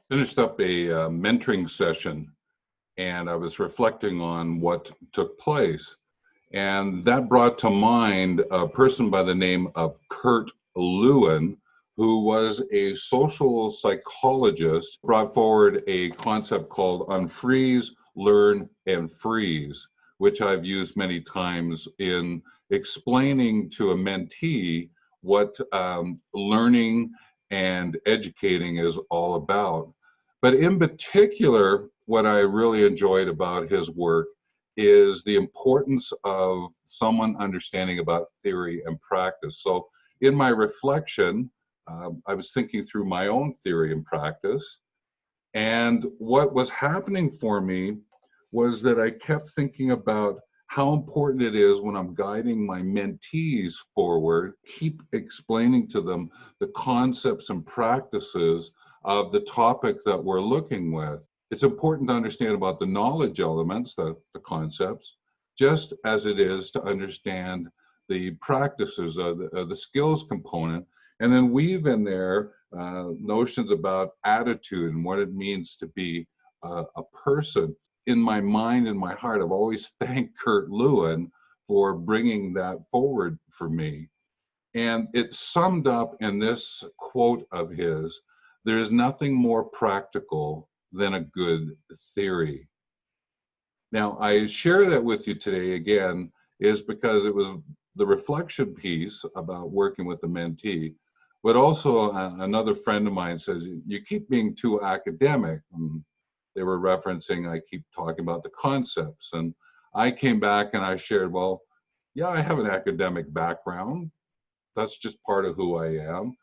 Finished up a mentoring session, and I was reflecting on what took place. And that brought to mind a person by the name of Kurt Lewin, who was a social psychologist, brought forward a concept called Unfreeze, Learn, and Freeze, which I've used many times in explaining to a mentee what learning and educating is all about. But in particular, what I really enjoyed about his work is the importance of someone understanding about theory and practice. So in my reflection, I was thinking through my own theory and practice. And what was happening for me was that I kept thinking about how important it is when I'm guiding my mentees forward, keep explaining to them the concepts and practices of the topic that we're looking with. It's important to understand about the knowledge elements, the concepts, just as it is to understand the practices, the skills component, and then weave in there notions about attitude and what it means to be a person. In my mind and my heart, I've always thanked Kurt Lewin for bringing that forward for me. And it's summed up in this quote of his: there is nothing more practical than a good theory. Now, I share that with you today again is because it was the reflection piece about working with the mentee, but also another friend of mine says, you keep being too academic. And they were referencing, I keep talking about the concepts. And I came back and I shared, well, yeah, I have an academic background. That's just part of who I am.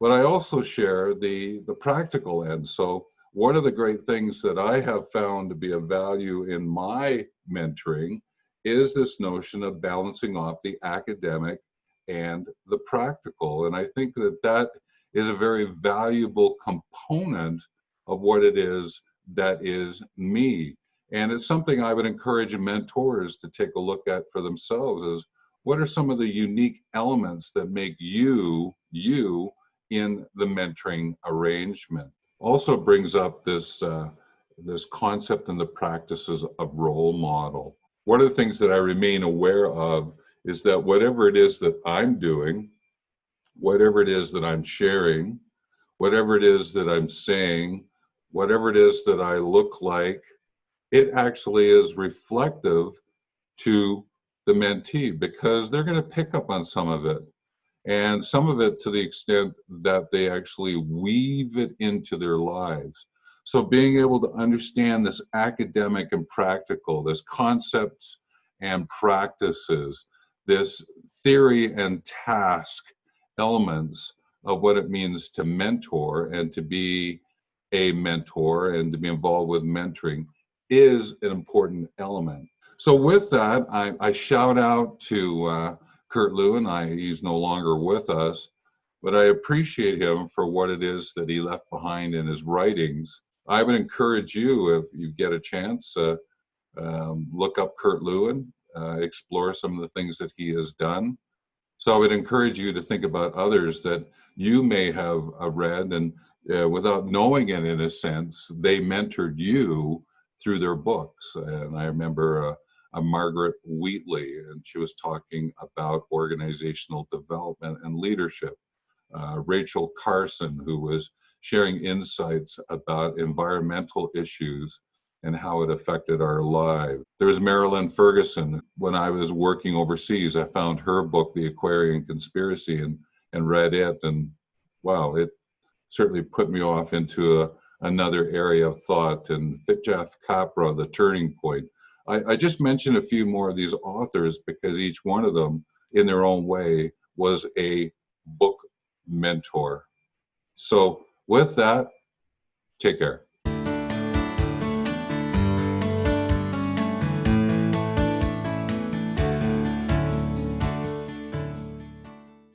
But I also share the practical end. So one of the great things that I have found to be of value in my mentoring is this notion of balancing off the academic and the practical. And I think that that is a very valuable component of what it is that is me. And it's something I would encourage mentors to take a look at for themselves is what are some of the unique elements that make you, you in the mentoring arrangement. Also brings up this concept and the practices of role model. One of the things that I remain aware of is that whatever it is that I'm doing, whatever it is that I'm sharing, whatever it is that I'm saying, whatever it is that I look like, it actually is reflective to the mentee because they're going to pick up on some of it. And some of it to the extent that they actually weave it into their lives. So being able to understand this academic and practical, this concepts and practices, this theory and task elements of what it means to mentor and to be a mentor and to be involved with mentoring is an important element. So with that, I shout out to Kurt Lewin. He's no longer with us, but I appreciate him for what it is that he left behind in his writings. I would encourage you, if you get a chance, look up Kurt Lewin, explore some of the things that he has done. So I would encourage you to think about others that you may have read and without knowing it in a sense, they mentored you through their books. And I remember Margaret Wheatley, and she was talking about organizational development and leadership. Rachel Carson, who was sharing insights about environmental issues and how it affected our lives. There was Marilyn Ferguson. When I was working overseas, I found her book, The Aquarian Conspiracy, and read it. And wow, it certainly put me off into another area of thought. And Fitjaf Capra, The Turning Point. I just mentioned a few more of these authors because each one of them, in their own way, was a book mentor. So with that, take care.